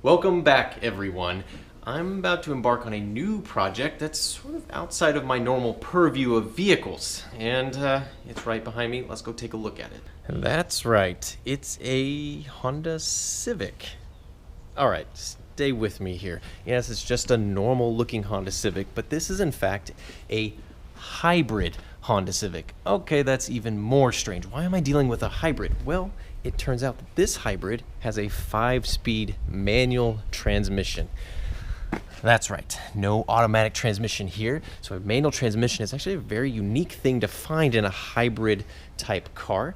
Welcome back, everyone. I'm about to embark on a new project that's sort of outside of my normal purview of vehicles, and it's right behind me. Let's go take a look at it. That's right, it's a Honda Civic. Alright, stay with me here. Yes, it's just a normal looking Honda Civic, but this is in fact a hybrid Honda Civic. Okay, that's even more strange. Why am I dealing with a hybrid? Well, it turns out that this hybrid has a 5-speed manual transmission. That's right, no automatic transmission here. So a manual transmission is actually a very unique thing to find in a hybrid type car.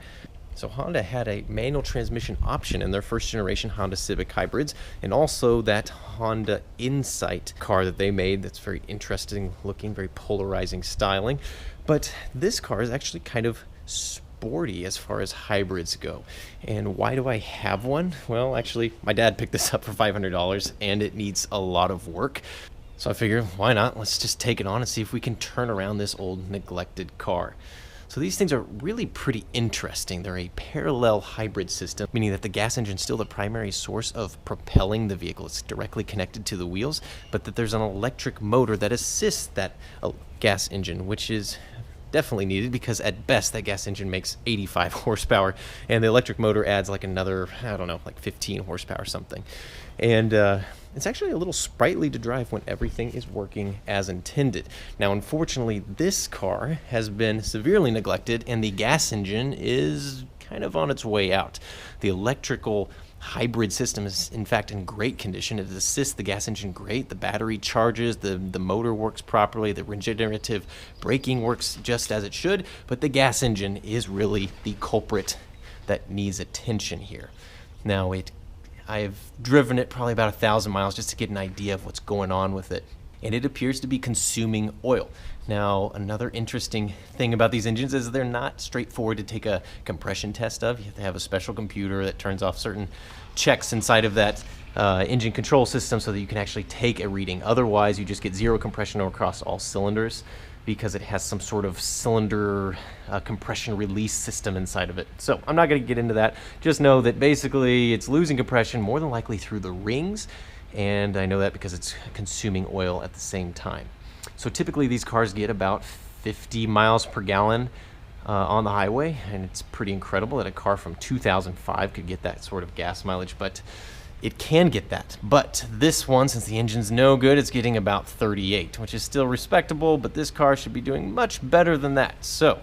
So Honda had a manual transmission option in their first generation Honda Civic hybrids, and also that Honda Insight car that they made that's very interesting looking, very polarizing styling. But this car is actually kind of sporty as far as hybrids go. And why do I have one? Well, actually, my dad picked this up for $500 and it needs a lot of work. So I figured, why not? Let's just take it on and see if we can turn around this old neglected car. So these things are really pretty interesting. They're a parallel hybrid system, meaning that the gas engine is still the primary source of propelling the vehicle. It's directly connected to the wheels, but that there's an electric motor that assists that gas engine, which is definitely needed because at best that gas engine makes 85 horsepower and the electric motor adds like another, I don't know, like 15 horsepower or something. And it's actually a little sprightly to drive when everything is working as intended. Now, unfortunately, this car has been severely neglected and the gas engine is kind of on its way out. The electrical hybrid system is in fact in great condition. It assists the gas engine great. The battery charges, the motor works properly, the regenerative braking works just as it should, but the gas engine is really the culprit that needs attention here. Now, I've driven it probably about 1,000 miles just to get an idea of what's going on with it, and it appears to be consuming oil. Now, another interesting thing about these engines is they're not straightforward to take a compression test of. You have to have a special computer that turns off certain checks inside of that engine control system so that you can actually take a reading. Otherwise, you just get zero compression across all cylinders because it has some sort of cylinder compression release system inside of it. So I'm not going to get into that. Just know that basically it's losing compression more than likely through the rings, and I know that because it's consuming oil at the same time. So typically these cars get about 50 miles per gallon on the highway, and it's pretty incredible that a car from 2005 could get that sort of gas mileage, but it can get that. But this one, since the engine's no good, it's getting about 38, which is still respectable, but this car should be doing much better than that. So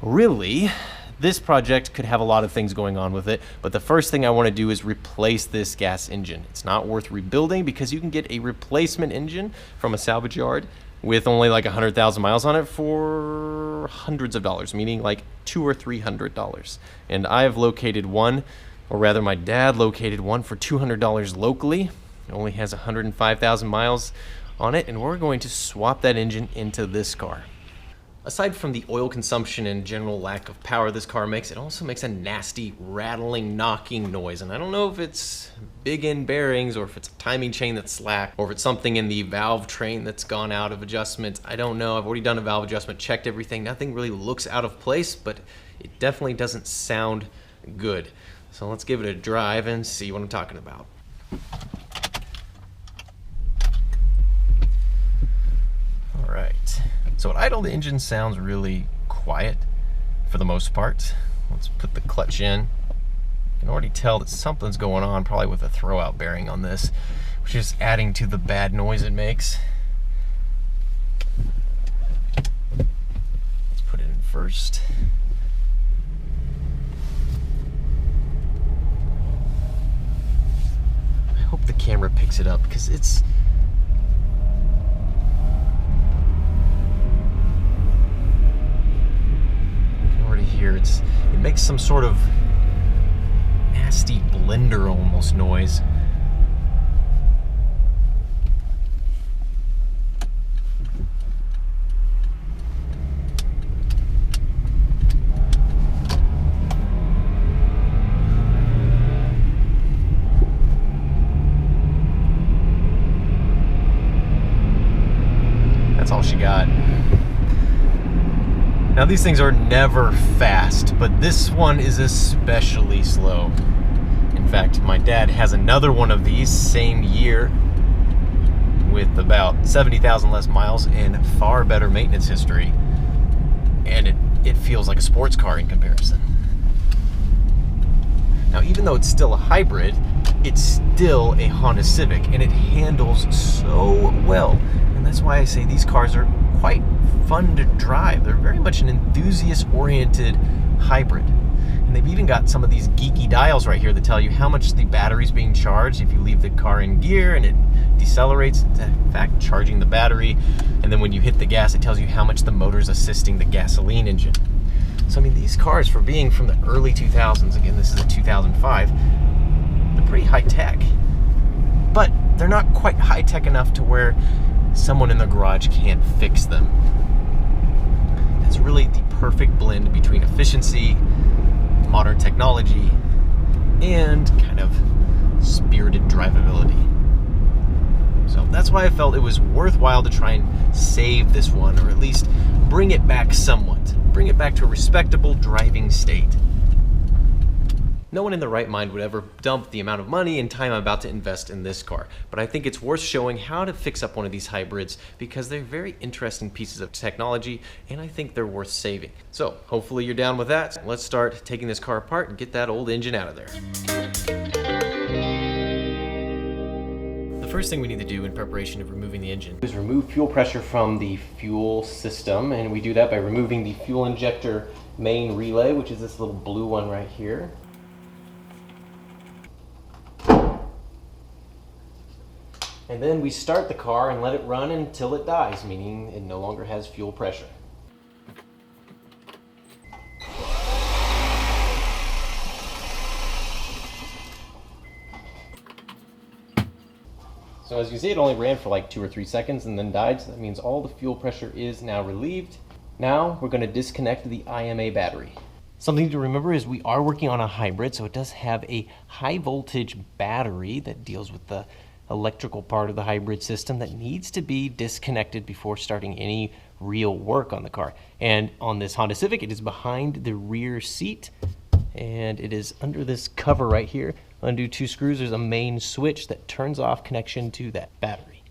really, this project could have a lot of things going on with it, but the first thing I want to do is replace this gas engine. It's not worth rebuilding because you can get a replacement engine from a salvage yard with only like 100,000 miles on it for hundreds of dollars, meaning like $200 or $300. And I have located one, or rather my dad located one for $200 locally. It only has 105,000 miles on it, and we're going to swap that engine into this car. Aside from the oil consumption and general lack of power this car makes, it also makes a nasty rattling, knocking noise. And I don't know if it's big end bearings or if it's a timing chain that's slack or if it's something in the valve train that's gone out of adjustment. I don't know. I've already done a valve adjustment, checked everything. Nothing really looks out of place, but it definitely doesn't sound good. So let's give it a drive and see what I'm talking about. All right. So at idle, the engine sounds really quiet for the most part. Let's put the clutch in. You can already tell that something's going on, probably with a throwout bearing on this, which is adding to the bad noise it makes. Let's put it in first. I hope the camera picks it up because it's here. It makes some sort of nasty blender almost noise. That's all she got. Now these things are never fast, but this one is especially slow. In In fact, my dad has another one of these, same year, with about 70,000 less miles and far better maintenance history. And it feels like a sports car in comparison. Now, even though it's still a hybrid, it's still a Honda Civic, and it handles so well. And that's why I say these cars are quite fun to drive. They're very much an enthusiast-oriented hybrid. And they've even got some of these geeky dials right here that tell you how much the battery's being charged. If you leave the car in gear and it decelerates, it's in fact charging the battery. And then when you hit the gas, it tells you how much the motor's assisting the gasoline engine. So I mean, these cars, for being from the early 2000s, again, this is a 2005, they're pretty high tech. But they're not quite high tech enough to where someone in the garage can't fix them. It's really the perfect blend between efficiency, modern technology, and kind of spirited drivability. So that's why I felt it was worthwhile to try and save this one, or at least bring it back somewhat. Bring it back to a respectable driving state. No one in their right mind would ever dump the amount of money and time I'm about to invest in this car, but I think it's worth showing how to fix up one of these hybrids because they're very interesting pieces of technology, and I think they're worth saving. So hopefully you're down with that. Let's start taking this car apart and get that old engine out of there. The first thing we need to do in preparation of removing the engine is remove fuel pressure from the fuel system, and we do that by removing the fuel injector main relay, which is this little blue one right here. And then we start the car and let it run until it dies, meaning it no longer has fuel pressure. So as you see, it only ran for like 2 or 3 seconds and then died, so that means all the fuel pressure is now relieved. Now we're going to disconnect the IMA battery. Something to remember is we are working on a hybrid, so it does have a high voltage battery that deals with the electrical part of the hybrid system that needs to be disconnected before starting any real work on the car. And on this Honda Civic, it is behind the rear seat, and it is under this cover right here. Undo 2 screws, there's a main switch that turns off connection to that battery.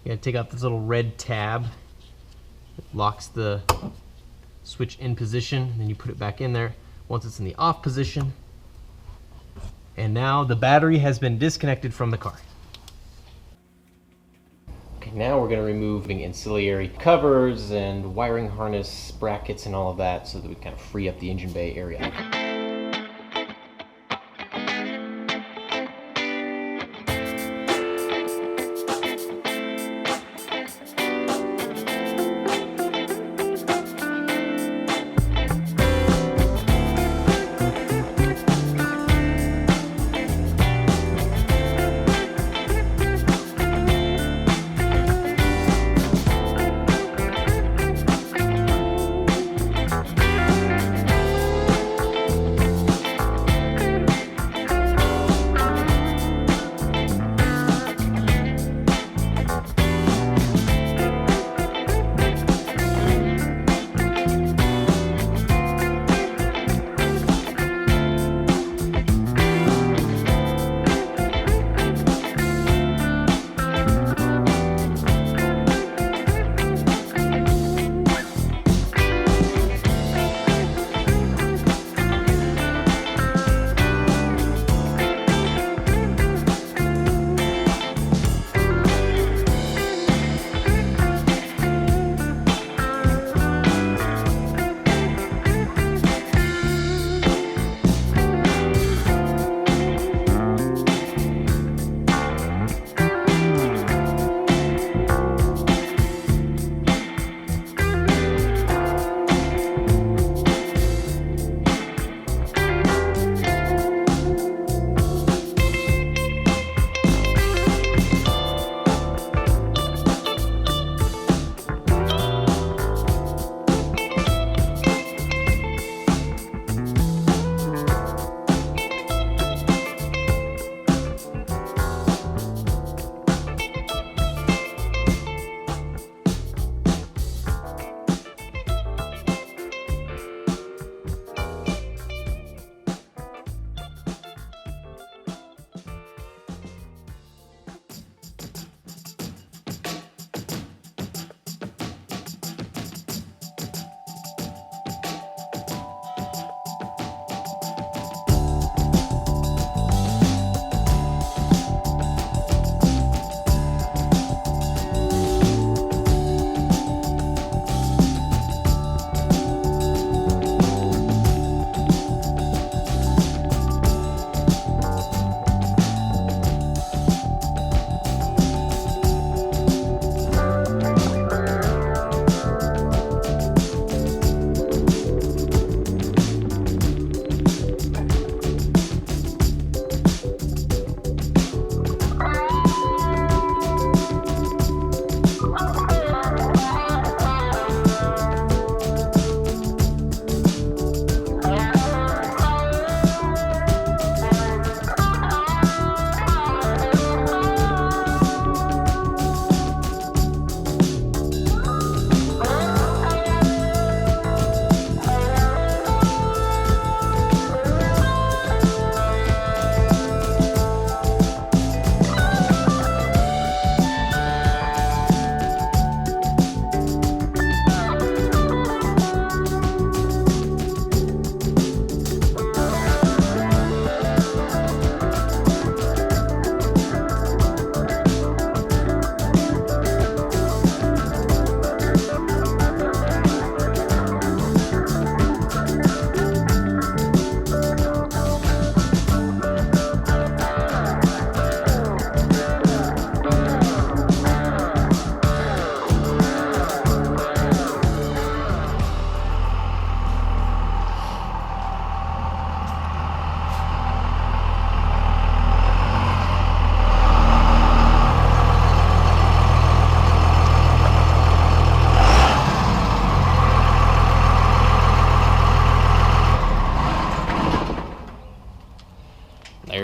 You gotta take out this little red tab that locks the switch in position, then you put it back in there once it's in the off position. And now the battery has been disconnected from the car. Okay, now we're going to remove the ancillary covers and wiring harness brackets and all of that so that we kind of free up the engine bay area.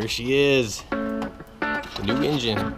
Here she is, the new engine.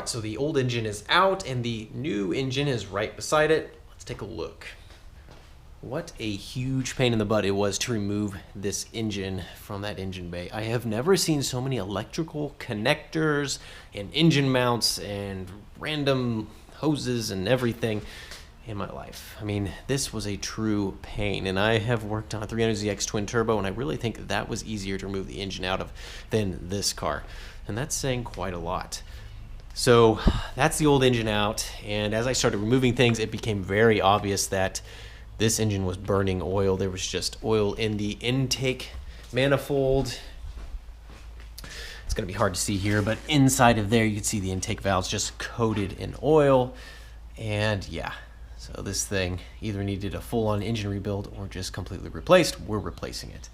So the old engine is out and the new engine is right beside it. Let's take a look. What a huge pain in the butt it was to remove this engine from that engine bay. I have never seen so many electrical connectors and engine mounts and random hoses and everything in my life. I mean, this was a true pain, and I have worked on a 300ZX twin turbo, and I really think that was easier to remove the engine out of than this car, and that's saying quite a lot. So that's the old engine out, and as I started removing things, it became very obvious that this engine was burning oil. There was just oil in the intake manifold. It's going to be hard to see here, but inside of there you can see the intake valves just coated in oil. And yeah, so this thing either needed a full-on engine rebuild or just completely replaced. We're replacing it.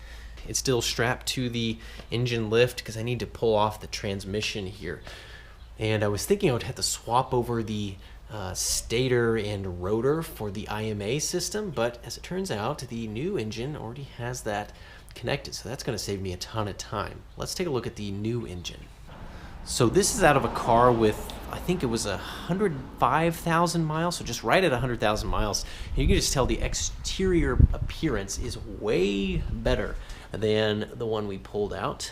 It's still strapped to the engine lift because I need to pull off the transmission here. And I was thinking I would have to swap over the stator and rotor for the IMA system, but as it turns out, the new engine already has that connected, so that's going to save me a ton of time. Let's take a look at the new engine. So this is out of a car with, I think it was 105,000 miles, so just right at 100,000 miles. And you can just tell the exterior appearance is way better than the one we pulled out.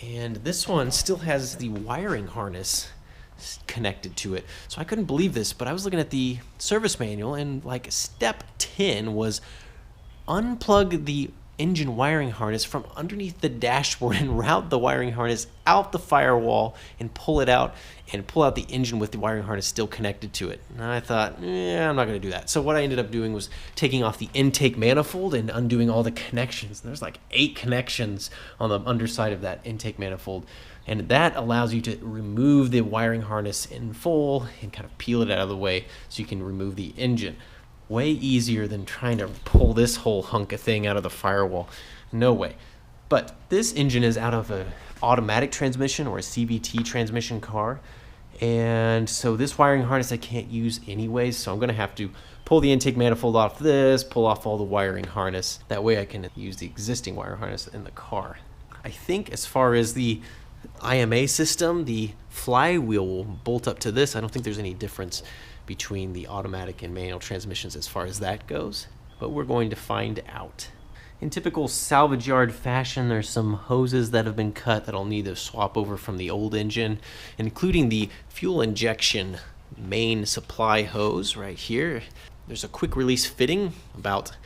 And this one still has the wiring harness connected to it. So I couldn't believe this, but I was looking at the service manual and like step 10 was unplug the engine wiring harness from underneath the dashboard and route the wiring harness out the firewall and pull it out and pull out the engine with the wiring harness still connected to it. And I thought, I'm not going to do that. So what I ended up doing was taking off the intake manifold and undoing all the connections. And there's like 8 connections on the underside of that intake manifold. And that allows you to remove the wiring harness in full and kind of peel it out of the way so you can remove the engine. Way easier than trying to pull this whole hunk of thing out of the firewall. No way. But this engine is out of an automatic transmission or a CVT transmission car. And so this wiring harness I can't use anyways, so I'm going to have to pull the intake manifold off this, pull off all the wiring harness. That way I can use the existing wire harness in the car. I think as far as the IMA system, the flywheel will bolt up to this. I don't think there's any difference between the automatic and manual transmissions as far as that goes, but we're going to find out. In typical salvage yard fashion, there's some hoses that have been cut that I'll need to swap over from the old engine, including the fuel injection main supply hose right here. There's a quick release fitting about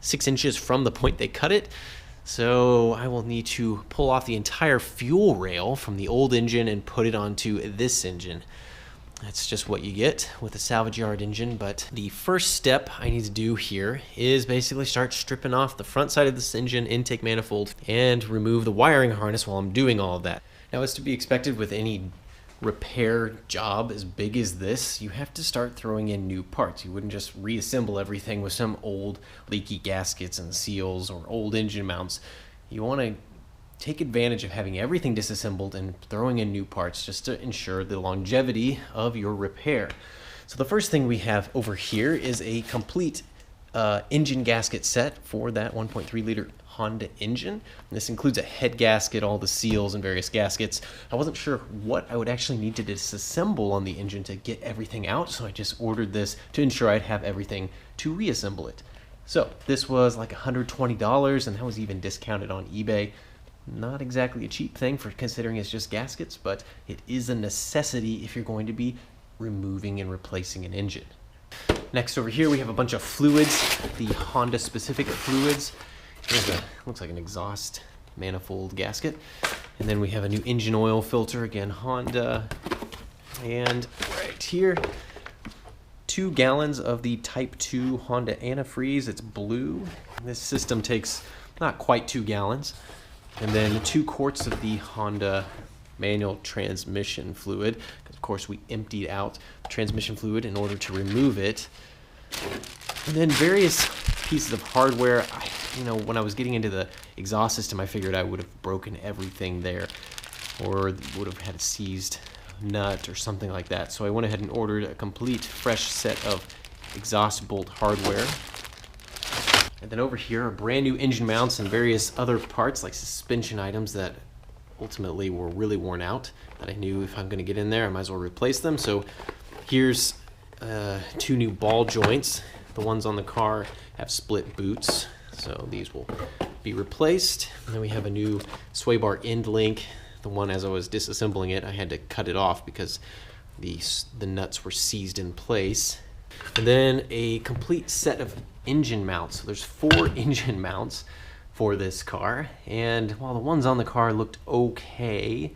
6 inches from the point they cut it. So I will need to pull off the entire fuel rail from the old engine and put it onto this engine. That's just what you get with a salvage yard engine, but the first step I need to do here is basically start stripping off the front side of this engine intake manifold and remove the wiring harness while I'm doing all of that. Now, as to be expected with any repair job as big as this, you have to start throwing in new parts. You wouldn't just reassemble everything with some old leaky gaskets and seals or old engine mounts. You want to take advantage of having everything disassembled and throwing in new parts just to ensure the longevity of your repair. So the first thing we have over here is a complete engine gasket set for that 1.3 liter Honda engine. And this includes a head gasket, all the seals and various gaskets. I wasn't sure what I would actually need to disassemble on the engine to get everything out, so I just ordered this to ensure I'd have everything to reassemble it. So this was like $120, and that was even discounted on eBay. Not exactly a cheap thing for considering it's just gaskets, but it is a necessity if you're going to be removing and replacing an engine. Next over here we have a bunch of fluids, the Honda specific fluids. Here's a, looks like an exhaust manifold gasket. And then we have a new engine oil filter, again Honda. And right here, 2 gallons of the Type 2 Honda antifreeze. It's blue. This system takes not quite 2 gallons. And then 2 quarts of the Honda manual transmission fluid. Of course, we emptied out the transmission fluid in order to remove it. And then various pieces of hardware. When I was getting into the exhaust system, I figured I would have broken everything there, or would have had a seized nut or something like that. So I went ahead and ordered a complete fresh set of exhaust bolt hardware. And then over here are brand new engine mounts and various other parts like suspension items that ultimately were really worn out, that I knew if I'm going to get in there I might as well replace them. So here's 2 new ball joints. The ones on the car have split boots, so these will be replaced. And then we have a new sway bar end link. The one, as I was disassembling it, I had to cut it off because the nuts were seized in place. And then a complete set of engine mounts. So there's 4 engine mounts for this car, and while the ones on the car looked okay,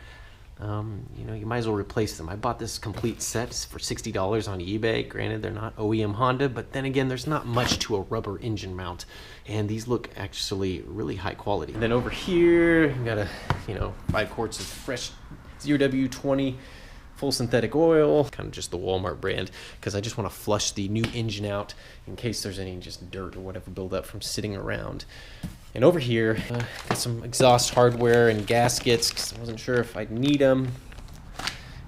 you might as well replace them. I bought this complete set for $60 on eBay. Granted, they're not OEM Honda, but then again, there's not much to a rubber engine mount, and these look actually really high quality. And then over here, we got 5 quarts of fresh 0W20 full synthetic oil, kind of just the Walmart brand, because I just want to flush the new engine out in case there's any just dirt or whatever build up from sitting around. And over here, got some exhaust hardware and gaskets because I wasn't sure if I'd need them.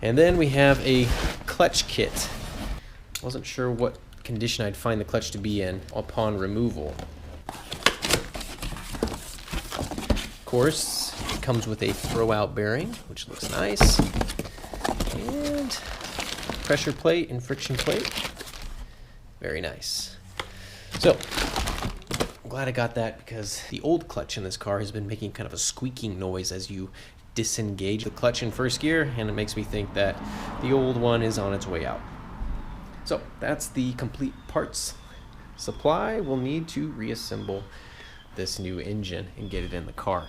And then we have a clutch kit. Wasn't sure what condition I'd find the clutch to be in upon removal. Of course, it comes with a throw-out bearing, which looks nice. And pressure plate and friction plate. Very nice. So, I'm glad I got that because the old clutch in this car has been making kind of a squeaking noise as you disengage the clutch in first gear, and it makes me think that the old one is on its way out. So that's the complete parts supply we'll need to reassemble this new engine and get it in the car.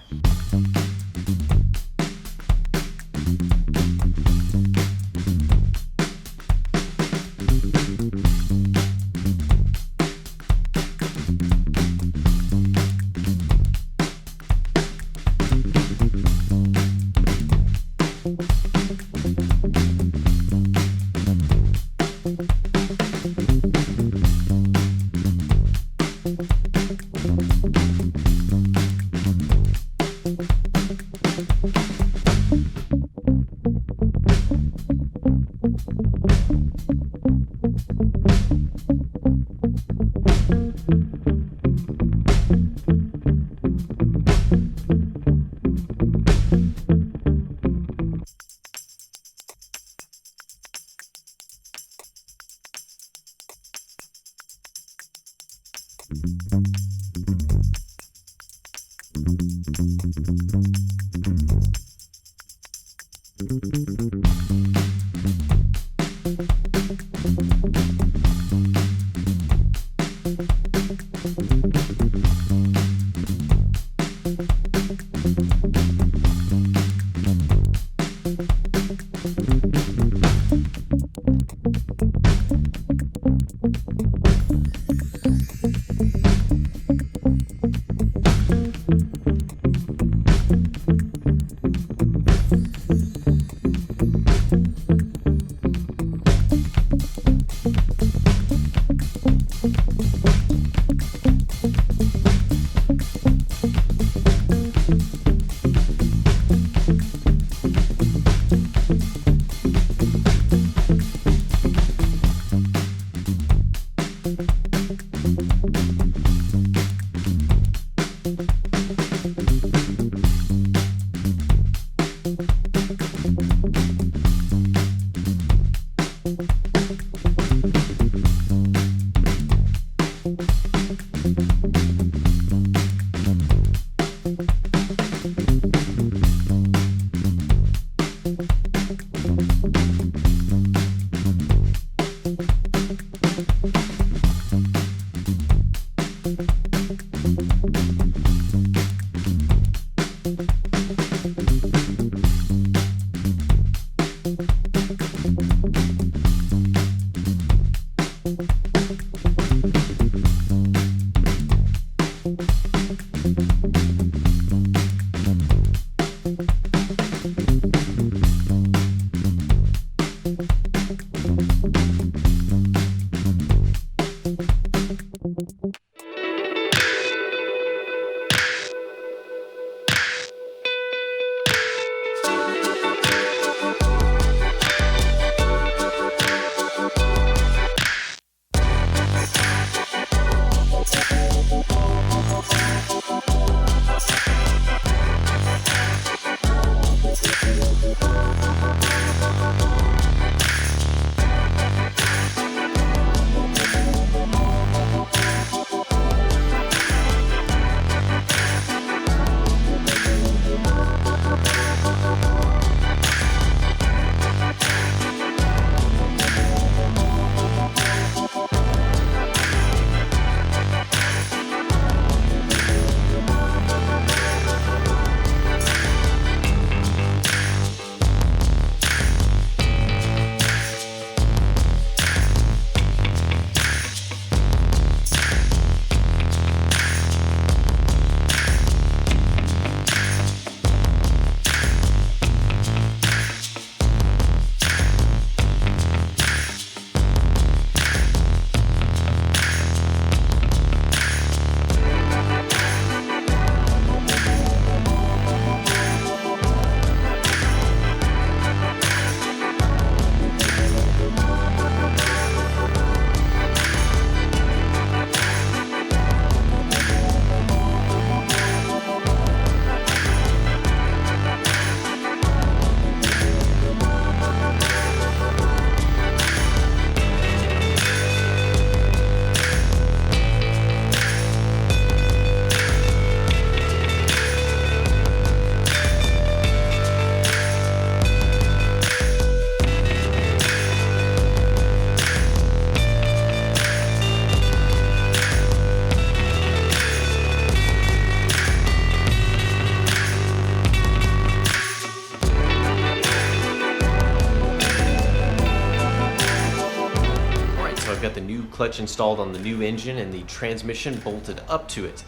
clutch installed on the new engine and the transmission bolted up to it.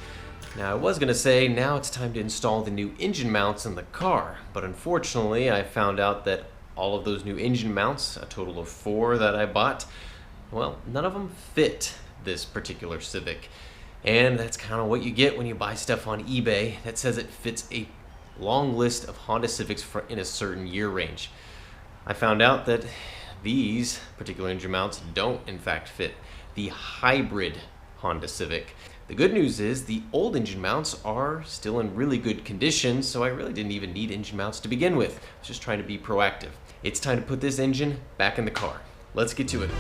Now, I was going to say now it's time to install the new engine mounts in the car, but unfortunately I found out that all of those new engine mounts, a total of 4 that I bought, well, none of them fit this particular Civic. And that's kind of what you get when you buy stuff on eBay that says it fits a long list of Honda Civics in a certain year range. I found out that these particular engine mounts don't in fact fit the hybrid Honda Civic. The good news is the old engine mounts are still in really good condition, so I really didn't even need engine mounts to begin with. I was just trying to be proactive. It's time to put this engine back in the car. Let's get to it.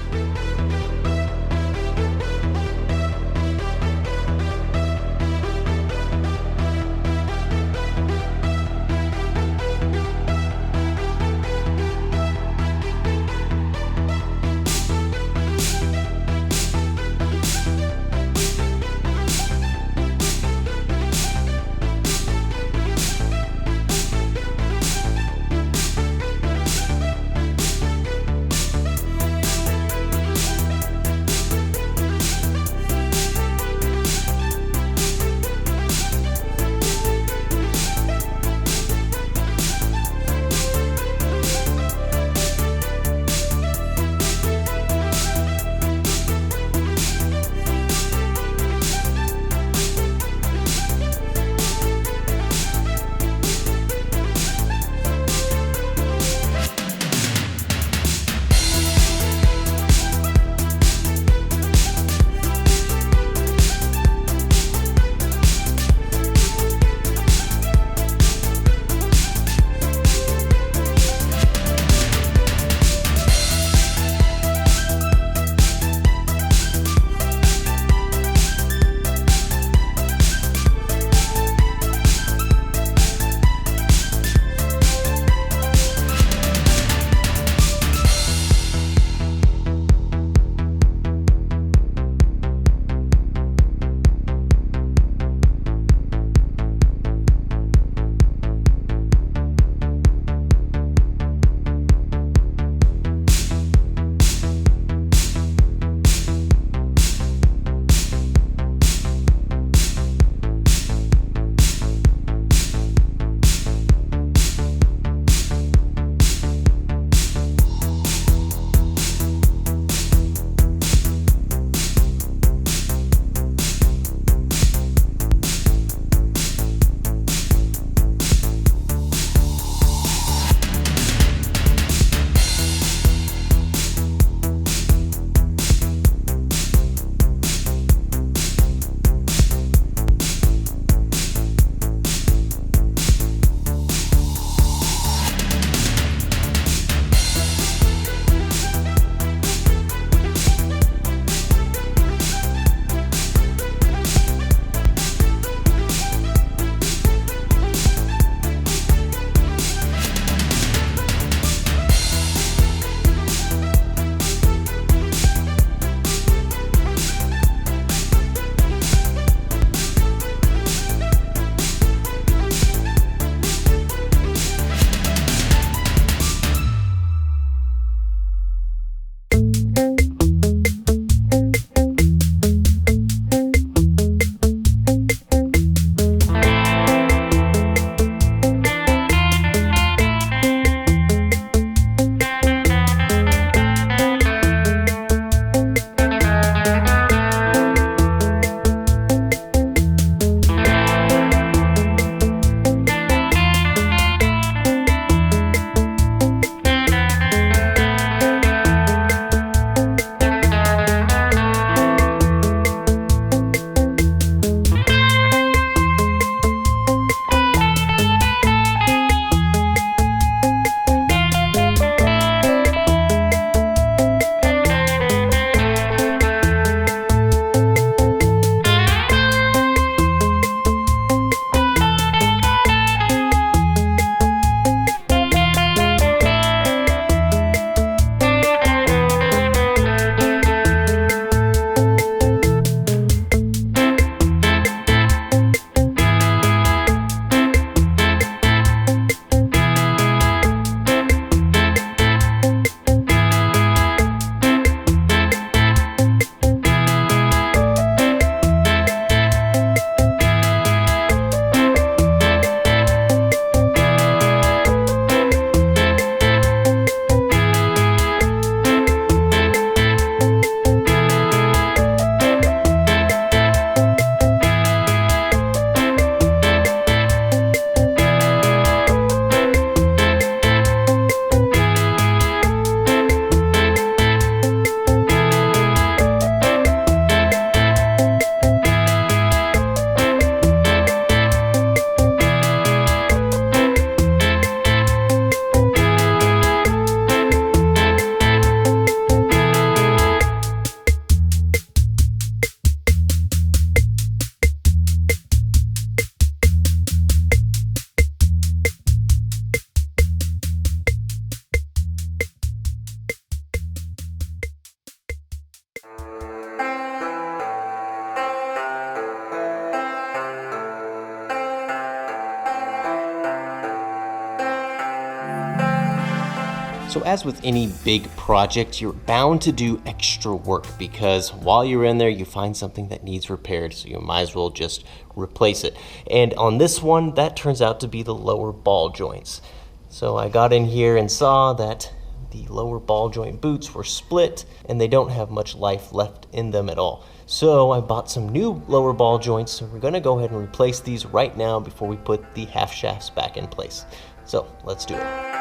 So as with any big project, you're bound to do extra work because while you're in there, you find something that needs repaired, so you might as well just replace it. And on this one, that turns out to be the lower ball joints. So I got in here and saw that the lower ball joint boots were split and they don't have much life left in them at all. So I bought some new lower ball joints, so we're gonna go ahead and replace these right now before we put the half shafts back in place. So let's do it.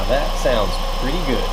Now that sounds pretty good.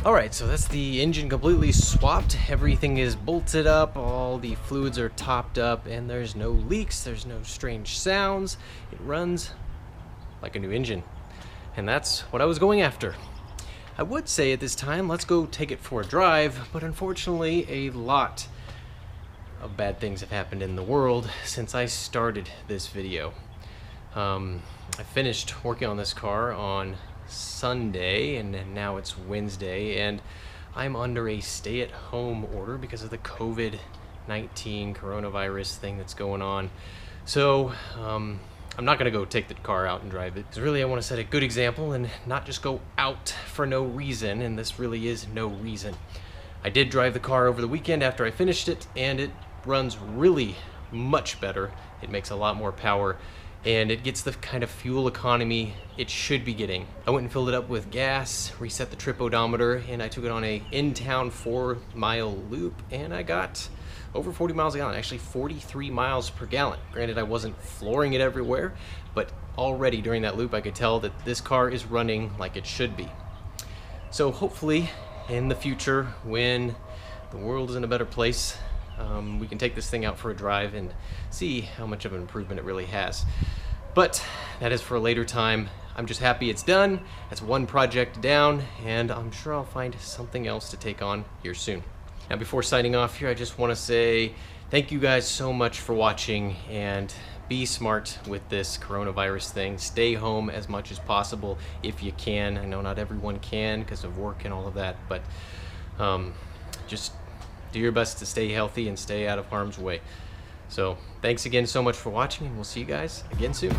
Alright, so that's the engine completely swapped. Everything is bolted up, all the fluids are topped up, and there's no leaks, there's no strange sounds. It runs like a new engine. And that's what I was going after. I would say at this time, let's go take it for a drive, but unfortunately a lot of bad things have happened in the world since I started this video. I finished working on this car on Sunday, and now it's Wednesday, and I'm under a stay-at-home order because of the COVID-19 coronavirus thing that's going on. So I'm not gonna go take the car out and drive it, because really I want to set a good example and not just go out for no reason, and this really is no reason. I did drive the car over the weekend after I finished it, and it runs really much better. It makes a lot more power, and it gets the kind of fuel economy it should be getting. I went and filled it up with gas, reset the trip odometer, and I took it on a in-town 4-mile loop, and I got over 40 miles a gallon, actually 43 miles per gallon. Granted, I wasn't flooring it everywhere, but already during that loop I could tell that this car is running like it should be. So hopefully in the future, when the world is in a better place, we can take this thing out for a drive and see how much of an improvement it really has. But that is for a later time. I'm just happy it's done. That's one project down, and I'm sure I'll find something else to take on here soon. Now, before signing off here, I just want to say thank you guys so much for watching, and be smart with this coronavirus thing. Stay home as much as possible if you can. I know not everyone can because of work and all of that, but just do your best to stay healthy and stay out of harm's way. So thanks again so much for watching, and we'll see you guys again soon.